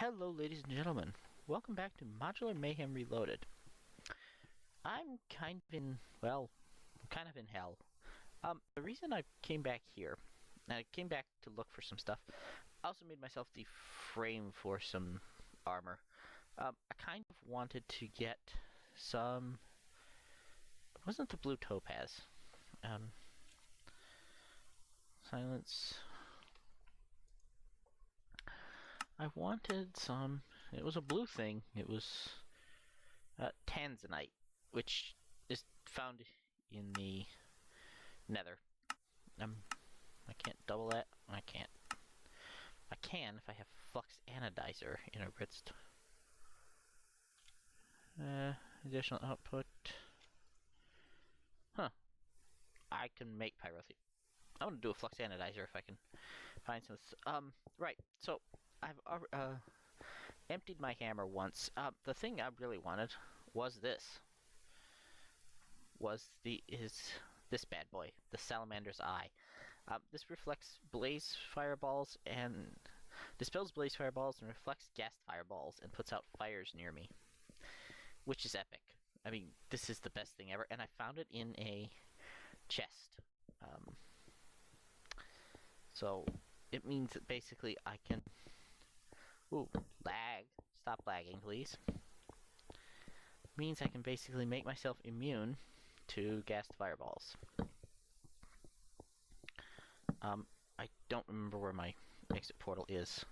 Hello, ladies and gentlemen. Welcome back to Modular Mayhem Reloaded. I'm kind of in, well, kind of in hell. The reason I came back here, I came back to look for some stuff. I also made myself the frame for some armor. I kind of wanted to get some, it wasn't the blue topaz. Silence. I wanted some, it was a blue thing. It was tanzanite, which is found in the nether. I can't double that. I can't. I can if I have flux anodizer enriched. Additional output. Huh. I can make pyrothium. I want to do a flux anodizer if I can find some. Right. So I've emptied my hammer once. The thing I really wanted was this. This bad boy, the Salamander's Eye. This reflects blaze fireballs and dispels blaze fireballs and reflects gas fireballs and puts out fires near me, which is epic. I mean, this is the best thing ever, and I found it in a chest. So it means that basically I can. Ooh, lag. Stop lagging, please. Means I can basically make myself immune to gassed fireballs. I don't remember where my exit portal is.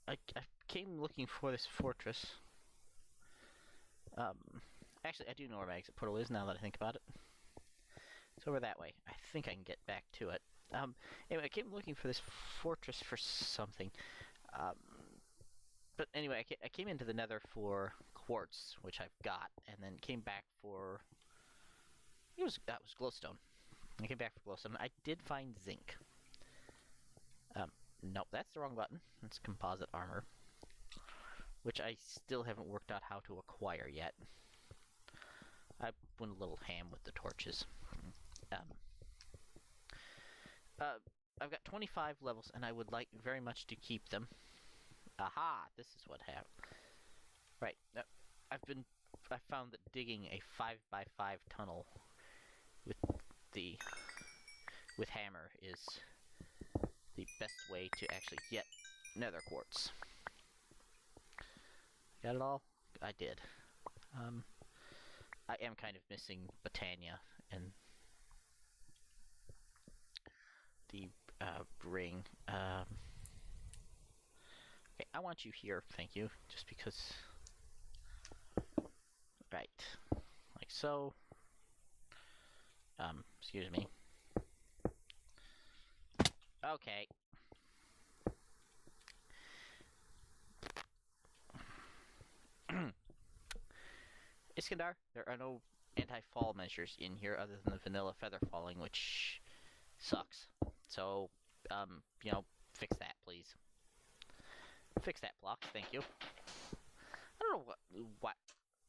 I came looking for this fortress. Actually, I do know where my exit portal is now that I think about it. It's over that way. I think I can get back to it. Anyway, I came looking for this fortress for something. But anyway, I came into the nether for quartz, which I've got, and then came back for... that was glowstone. I came back for glowstone. I did find zinc. Nope, that's the wrong button. It's composite armor, which I still haven't worked out how to acquire yet. I went a little ham with the torches. I've got 25 levels, and I would like very much to keep them. Aha! This is what happened. Right. I found that digging a 5x5 tunnel with hammer is the best way to actually get nether quartz. Got it all? I did. I am kind of missing Botania and the ring. Okay, I want you here, thank you, just because. Right, like so. Excuse me. Okay. Iskandar, there are no anti-fall measures in here other than the vanilla feather falling, which sucks. So, fix that, please. Fix that block, thank you. I don't know what.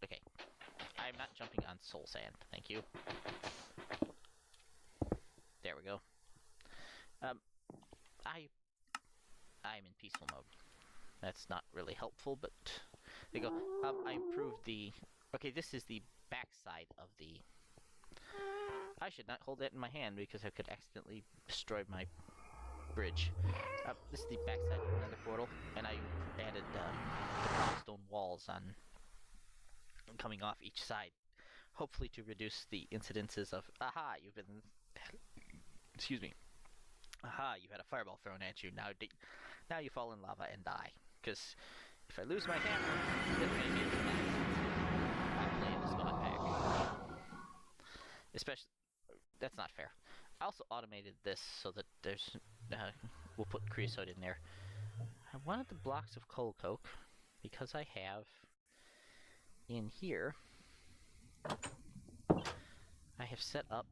Okay. I'm not jumping on soul sand, thank you. There we go. I'm in peaceful mode. That's not really helpful, but there you go. I improved the. Okay, this is the backside of the. I should not hold that in my hand because I could accidentally destroy my bridge. This is the backside of another portal, and I added the cobblestone walls on coming off each side, hopefully to reduce the incidences of aha, you've been. Excuse me. Aha, you had a fireball thrown at you. Now you fall in lava and die. Because if I lose my hammer, then I'm gonna get I'm playing this mod pack. Especially, that's not fair. I also automated this so that there's, we'll put creosote in there. I wanted the blocks of coal coke because I have in here. I have set up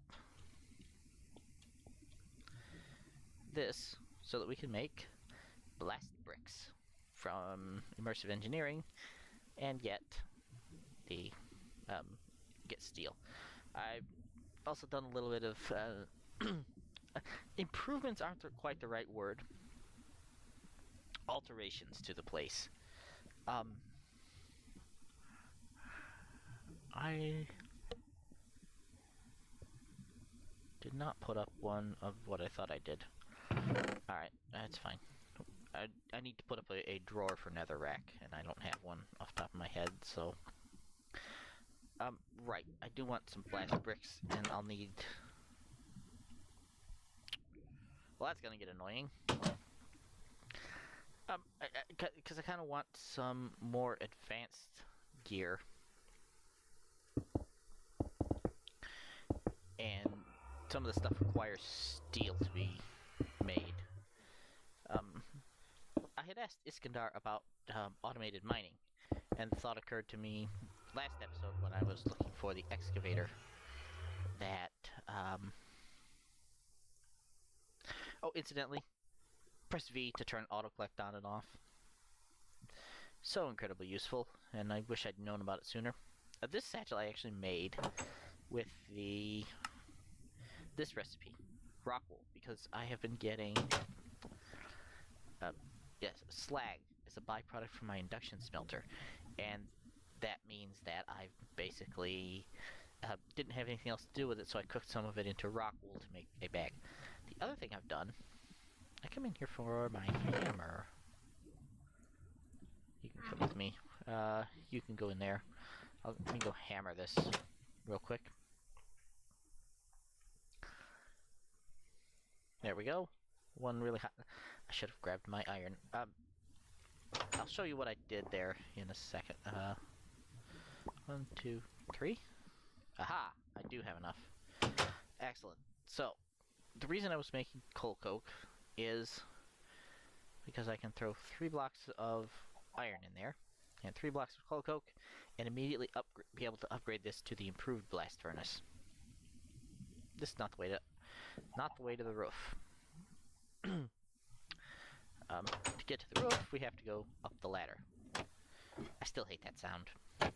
this so that we can make blast bricks from immersive engineering and get the get steel. I've also done a little bit of improvements aren't quite the right word. alterations to the place. I did not put up one of what I thought I did. Alright, that's fine. I need to put up a drawer for netherrack, and I don't have one off the top of my head, so... right, I do want some blast bricks, and I'll need... Well, that's gonna get annoying. Because I kind of want some more advanced gear. And some of the stuff requires steel to be made. I had asked Iskandar about automated mining, and the thought occurred to me last episode when I was looking for the excavator that... Oh, incidentally, press V to turn autocollect on and off. So incredibly useful, and I wish I'd known about it sooner. This satchel I actually made with this recipe, rock wool, because I have been getting slag as a byproduct from my induction smelter, and that means that I basically didn't have anything else to do with it, so I cooked some of it into rock wool to make a bag. The other thing I've done, I come in here for my hammer. You can come with me. You can go in there. Let me go hammer this real quick. There we go. One really hot. I should have grabbed my iron. I'll show you what I did there in a second. 1, 2, 3. Aha! I do have enough. Excellent. So, the reason I was making coal coke is because I can throw 3 blocks of iron in there and 3 blocks of coal coke and immediately be able to upgrade this to the improved blast furnace. This is not the way to the roof. To get to the roof, we have to go up the ladder. I still hate that sound. I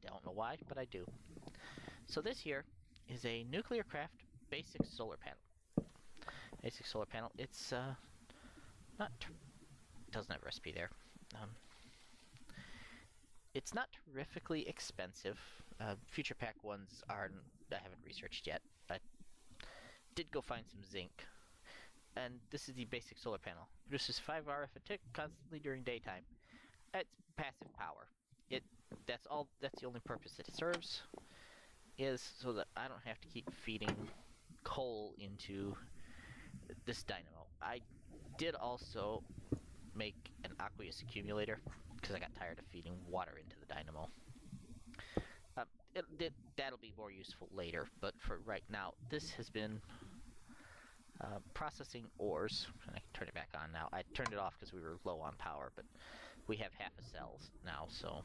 don't know why, but I do. So this here is a Nuclear Craft basic solar panel. Basic solar panel. It's not. Doesn't have a recipe there. It's not terrifically expensive. Future pack ones I haven't researched yet. I did go find some zinc. And this is the basic solar panel. Produces 5 RF a tick constantly during daytime. It's passive power. That's the only purpose it serves, is so that I don't have to keep feeding coal into this dynamo. I did also make an aqueous accumulator because I got tired of feeding water into the dynamo. That'll be more useful later, but for right now, this has been processing ores. And I can turn it back on now. I turned it off because we were low on power, but we have half a cell now, so...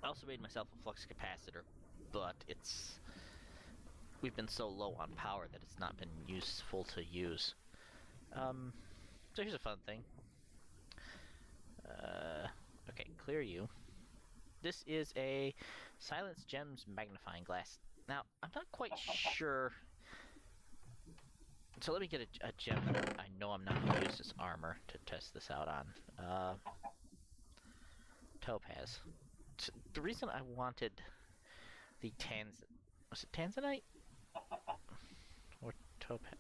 I also made myself a flux capacitor, but we've been so low on power that it's not been useful to use. So here's a fun thing. Okay, clear you. This is a Silence Gems magnifying glass. Now, I'm not quite sure... So let me get a gem that I know I'm not going to use as armor to test this out on. Topaz. The reason I wanted the was it tanzanite? Or topaz?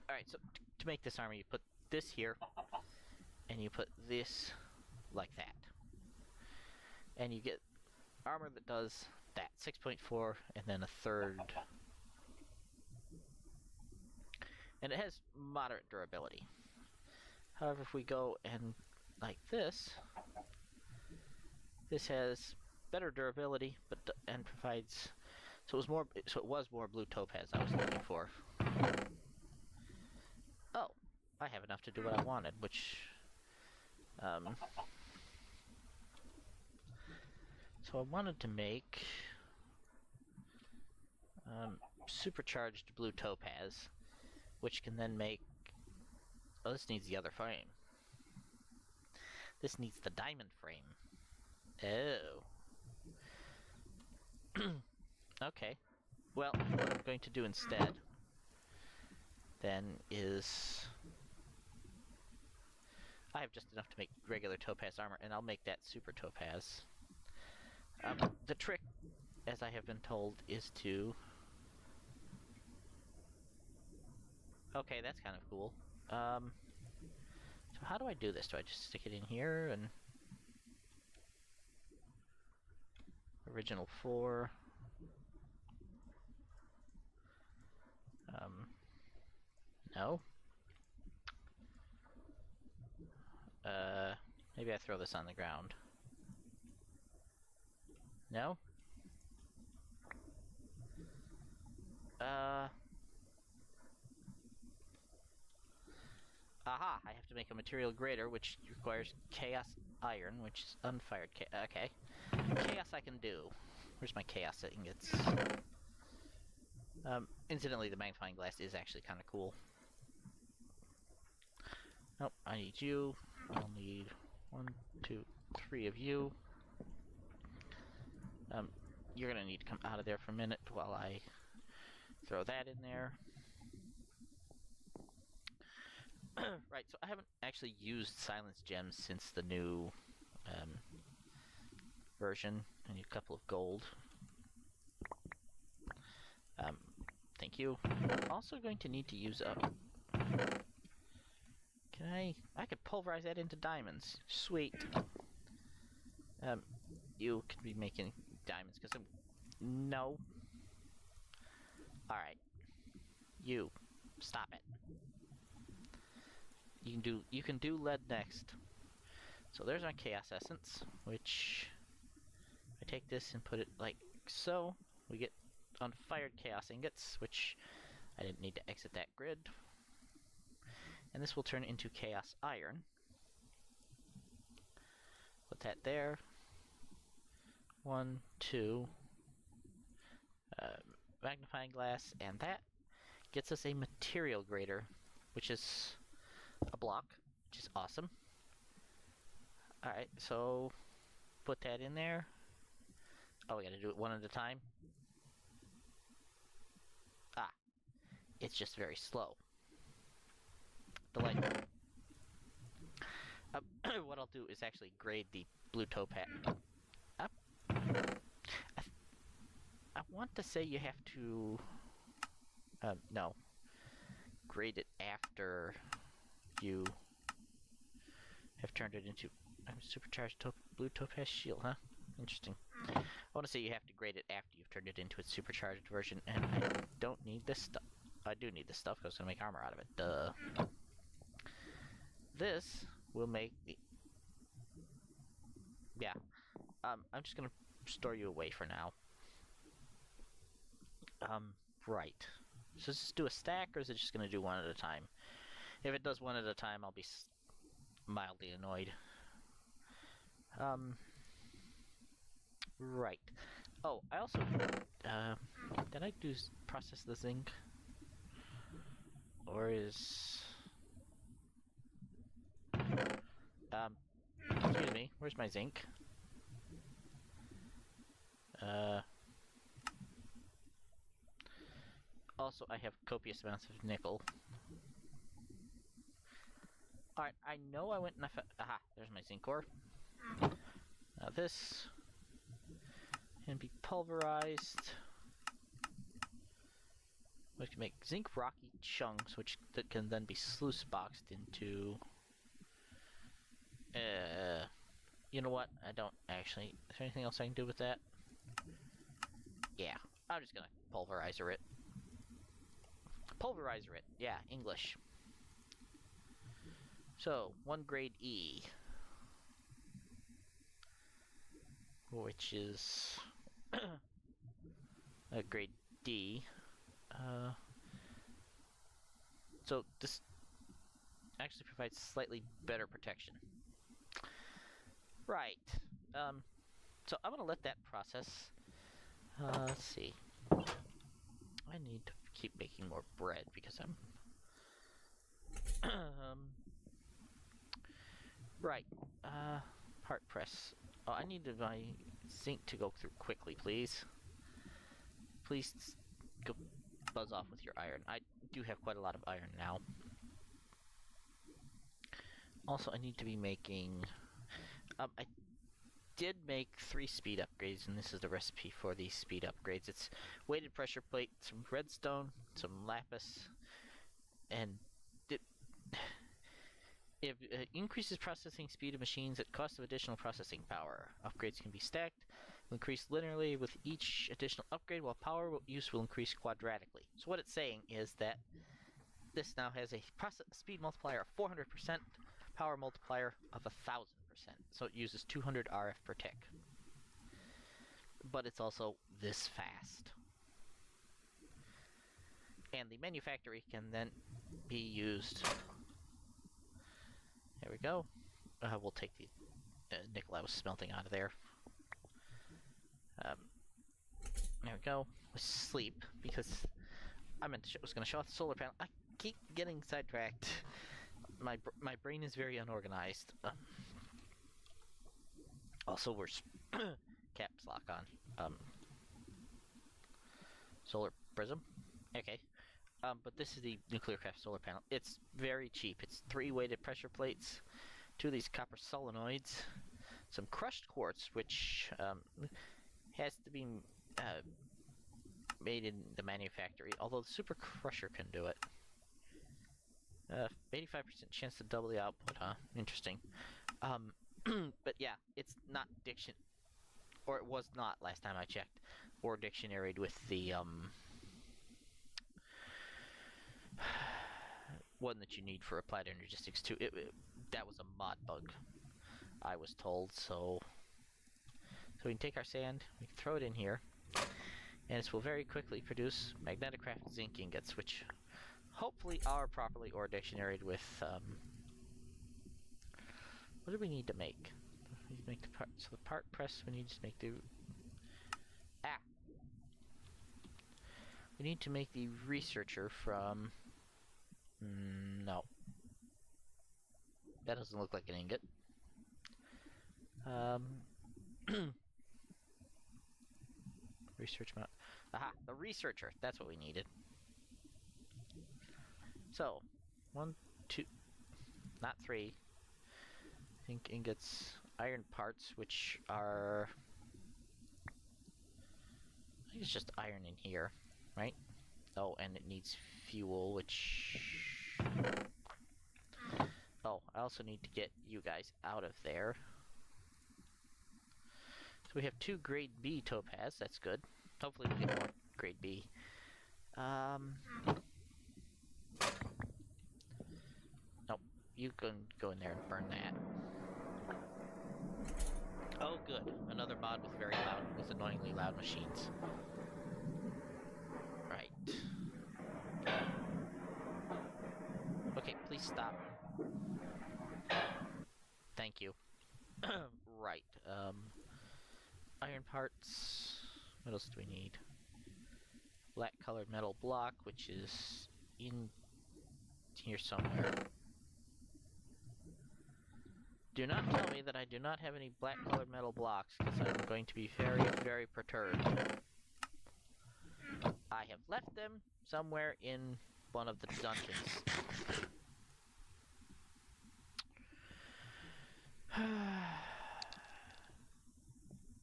Alright, so to make this armor, you put this here, and you put this like that. And you get armor that does that, 6.4, and then a third. And it has moderate durability. However, if we go and like this has better durability, and provides. So it was more blue topaz I was looking for. Oh, I have enough to do what I wanted, which. So I wanted to make supercharged blue topaz, which can then make. Oh, this needs the other frame. This needs the diamond frame. Oh. Okay. Well, what I'm going to do instead then is... I have just enough to make regular topaz armor, and I'll make that super topaz. The trick, as I have been told, is to... Okay, that's kind of cool. So how do I do this? Do I just stick it in here and... Original 4. No. Maybe I throw this on the ground. No? Aha! I have to make a material grader, which requires chaos iron, which is unfired okay. Chaos I can do. Where's my chaos ingots? Incidentally, the magnifying glass is actually kind of cool. Nope, I need you. I'll need 1, 2, 3 of you. You're gonna need to come out of there for a minute while I throw that in there. Right, so I haven't actually used silence gems since the new version. I need a couple of gold. Thank you. I'm also going to need to use up. Can I could pulverize that into diamonds. Sweet. You could be making diamonds because I'm... No. Alright. You. Stop it. You can do lead next. So there's my chaos essence, which I take this and put it like so. We get unfired chaos ingots, which I didn't need to exit that grid. And this will turn into chaos iron. Put that there. 1, 2. Magnifying glass, and that gets us a material grader, which is a block, which is awesome. Alright, so put that in there. Oh, we gotta do it one at a time. Ah, it's just very slow. Delightful. What I'll do is actually grade the blue topaz. I want to say you have to... no. Grade it after you have turned it into supercharged blue topaz shield, huh? Interesting. I want to say you have to grade it after you've turned it into its supercharged version, and I don't need this stuff. I do need this stuff because I'm going to make armor out of it. Duh. This will make the... Yeah. I'm just going to store you away for now. Right. So does this do a stack, or is it just going to do one at a time? If it does one at a time, I'll be mildly annoyed. Right. Oh, I also... did I process the zinc? Or is... excuse me, where's my zinc? Also, I have copious amounts of nickel. Alright, I know I went and I found... Aha, there's my zinc ore. Now this can be pulverized. We can make zinc rocky chunks, which that can then be sluice boxed into... you know what? I don't actually... Is there anything else I can do with that? Yeah, I'm just gonna pulverizer it. Pulverizer it. Yeah, English. So, 1 grade E. Which is... a grade D. So, this actually provides slightly better protection. Right. So I'm gonna let that process. Let's see. I need to keep making more bread because I'm... right. Heart press. Oh, I need my zinc to go through quickly, please. Please go buzz off with your iron. I do have quite a lot of iron now. Also, I need to be making... I did make 3 speed upgrades, and this is the recipe for these speed upgrades. It's weighted pressure plate, some redstone, some lapis, and it increases processing speed of machines at cost of additional processing power. Upgrades can be stacked, will increase linearly with each additional upgrade, while power use will increase quadratically. So what it's saying is that this now has a speed multiplier of 400%, power multiplier of 1000%. So it uses 200 RF per tick. But it's also this fast. And the manufactory can then be used. There we go. We'll take the nickel I was smelting out of there. There we go. Sleep, because I was going to show off the solar panel. I keep getting sidetracked. My brain is very unorganized. Also, we're caps lock on. Solar prism. Okay. But this is the nuclear craft solar panel. It's very cheap. It's 3 weighted pressure plates, 2 of these copper solenoids, some crushed quartz, which has to be made in the manufactory, although the super crusher can do it. 85% chance to double the output, huh? Interesting. But yeah, it's not or it was not last time I checked, or dictionaried with the one that you need for applied energistics too. That was a mod bug, I was told. So we can take our sand, we can throw it in here, and this will very quickly produce magnetocraft zinc ingots, which hopefully are properly or dictionaried with. What do we need to make? We need to make the part. So the part press. We need to make the. We need to make the researcher from. No. That doesn't look like an ingot. Research mount. Aha, the researcher. That's what we needed. So, 1, 2, not 3. I think ingots, iron parts, which are. I think it's just iron in here, right? Oh, and it needs fuel, which. Oh, I also need to get you guys out of there. So we have 2 grade B topaz, that's good. Hopefully we get more grade B. Nope, you can go in there and burn that. Oh good, another mod with annoyingly loud machines. Right. Okay, please stop. Thank you. Right, iron parts. What else do we need? Black colored metal block, which is in here somewhere. Do not tell me that I do not have any black colored metal blocks, because I'm going to be very, very perturbed. I have left them somewhere in one of the dungeons.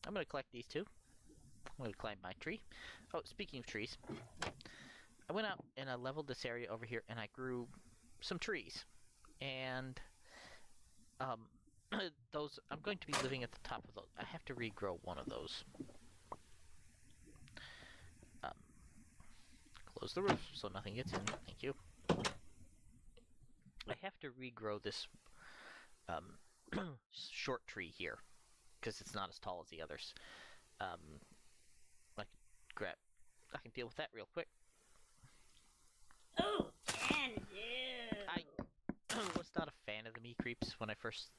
I'm going to collect these 2. I'm going to climb my tree. Oh, speaking of trees, I went out and I leveled this area over here and I grew some trees. And those, I'm going to be living at the top of those. I have to regrow one of those. Close the roof so nothing gets in. Thank you. I have to regrow this short tree here because it's not as tall as the others. I can deal with that real quick. Oh, can do. I was not a fan of the me creeps when I first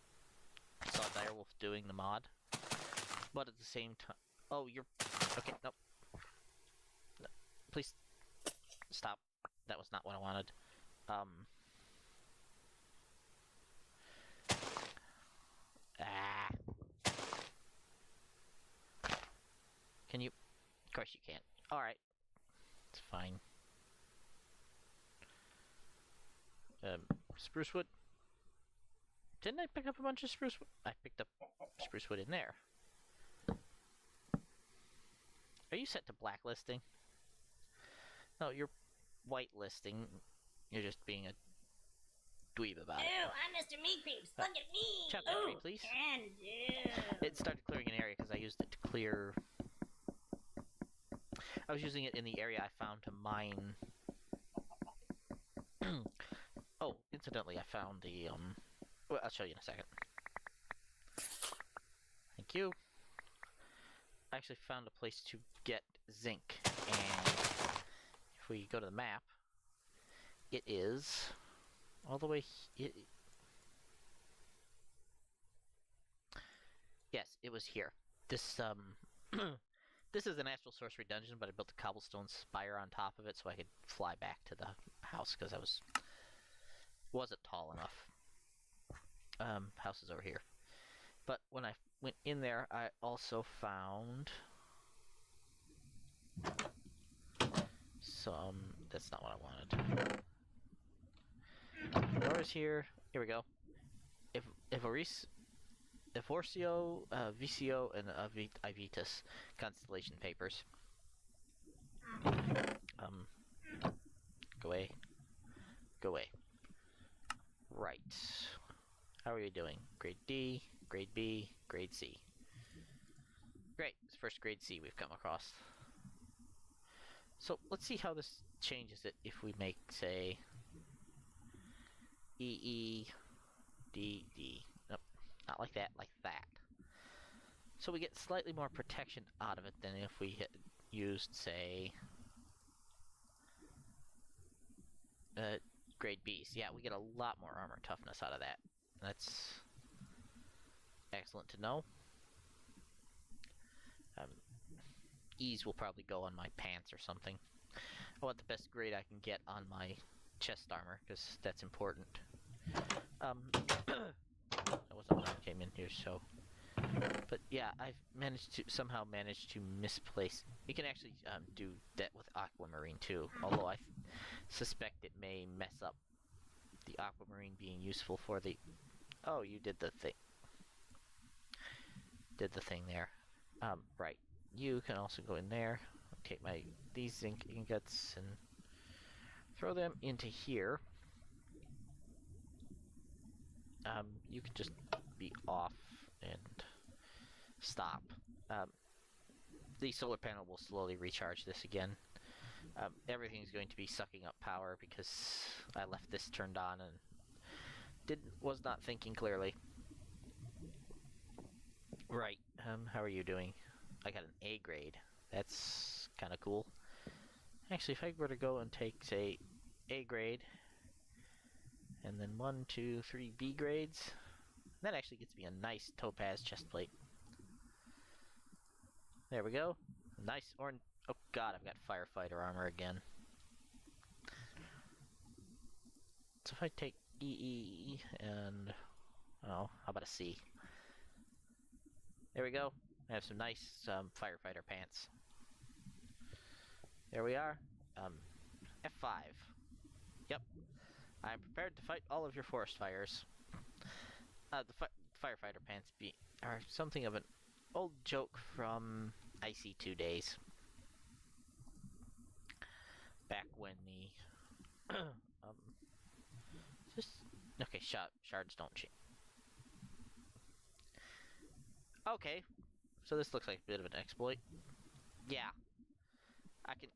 saw Direwolf doing the mod, but at the same time, oh, you're okay. Nope. No, please stop. That was not what I wanted. Can you? Of course you can't. Alright. It's fine. spruce wood. Didn't I pick up a bunch of spruce wood? I picked up spruce wood in there. Are you set to blacklisting? No, you're whitelisting. You're just being a dweeb about it. Ew, I'm Mr. Meat Creeps. Look at me. Chop that tree, please. Can do. It started clearing an area because I used it to clear... I was using it in the area I found to mine... Oh, incidentally, I found the, well, I'll show you in a second. Thank you. I actually found a place to get zinc, and if we go to the map, it is all the way... Yes, it was here. This, this is a natural sorcery dungeon, but I built a cobblestone spire on top of it so I could fly back to the house, because I wasn't tall enough. House is over here. But when I went in there, I also found some... That's not what I wanted. Doors here. Here we go. Evorcio, Vicio, and Ivitas constellation papers. Go away. Go away. Right. How are you doing? Grade D, Grade B, Grade C. Great. It's first Grade C we've come across. So let's see how this changes it if we make, say, EE, D, D. Nope. Not like that, like that. So we get slightly more protection out of it than if we had used, say, Grade Bs. Yeah, we get a lot more armor toughness out of that. That's excellent to know. E's will probably go on my pants or something. I want the best grade I can get on my chest armor, because that's important. That wasn't when I came in here, so... But yeah, I've somehow managed to misplace... You can actually do that with aquamarine too, although I suspect it may mess up the aquamarine being useful for the... Oh, you did the thing. Did the thing there. Right. You can also go in there, take these zinc ingots and throw them into here. You can just be off and stop. The solar panel will slowly recharge this again. Everything's going to be sucking up power because I left this turned on and was not thinking clearly. Right. How are you doing? I got an A grade. That's kind of cool. Actually, if I were to go and take, say, A grade, and then 1, 2, 3 B grades, that actually gets me a nice topaz chestplate. There we go. Nice orange. Oh god, I've got firefighter armor again. So if I take EE and... oh, how about a C? There we go. I have some nice firefighter pants. There we are. F5. Yep. I'm prepared to fight all of your forest fires. The firefighter pants are something of an old joke from IC2 days. Back when the... okay, shards don't change. Okay, so this looks like a bit of an exploit. Yeah. I can...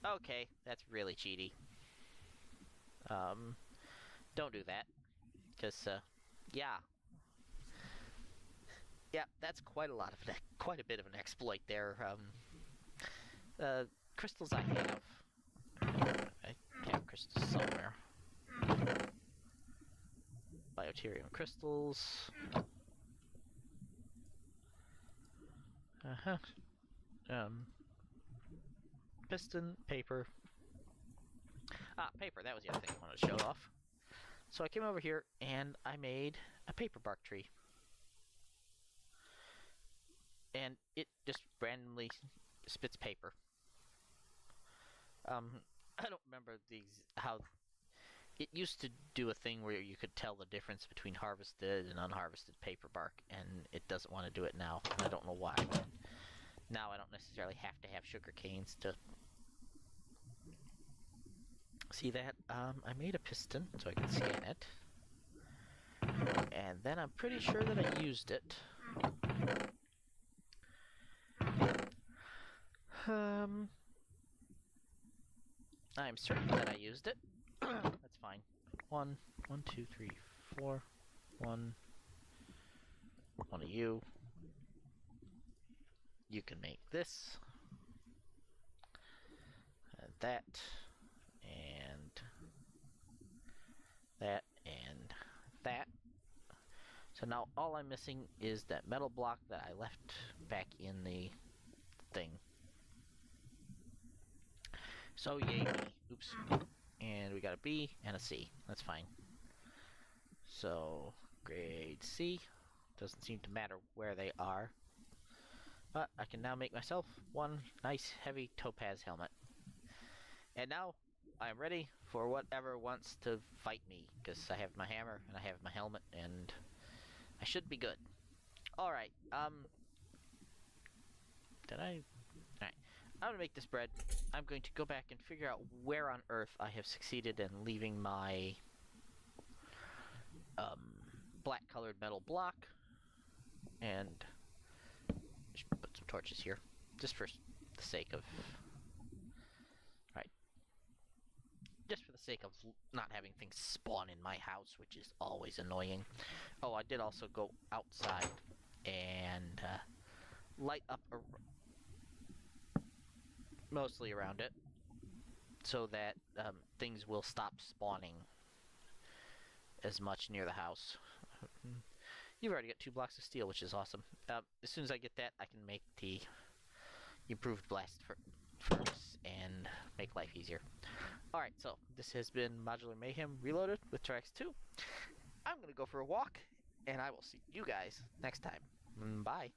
Okay, that's really cheaty. Don't do that. Because, yeah. Yeah, that's quite a bit of an exploit there. Crystals I have. I have crystals somewhere. Bioterium crystals. Piston, paper. Paper, that was the other thing I wanted to show off. So I came over here and I made a paper bark tree. And it just randomly spits paper. I don't remember how... it used to do a thing where you could tell the difference between harvested and unharvested paper bark, and it doesn't want to do it now. I don't know why. But now I don't necessarily have to have sugar canes to see that. I made a piston so I can scan it. And then I'm pretty sure that I used it. I'm certain that I used it. That's fine. 1, 2, 3, 4. 1 of you. You can make this. And that. And that. And that. So now all I'm missing is that metal block that I left back in the thing. So yay me. Oops. And we got a B and a C. That's fine. So grade C. Doesn't seem to matter where they are. But I can now make myself one nice heavy topaz helmet. And now I'm ready for whatever wants to fight me, because I have my hammer and I have my helmet and I should be good. Alright, did I? Alright, I'm gonna make this bread. I'm going to go back and figure out where on earth I have succeeded in leaving my black colored metal block, and just put some torches here, just for the sake of, right, just for the sake of not having things spawn in my house, which is always annoying. Oh, I did also go outside and light up mostly around it, so that things will stop spawning as much near the house. You've already got 2 blocks of steel, which is awesome. As soon as I get that, I can make the improved blast furnace and make life easier. Alright, so this has been Modular Mayhem Reloaded with Trax 2. I'm gonna go for a walk, and I will see you guys next time. Bye.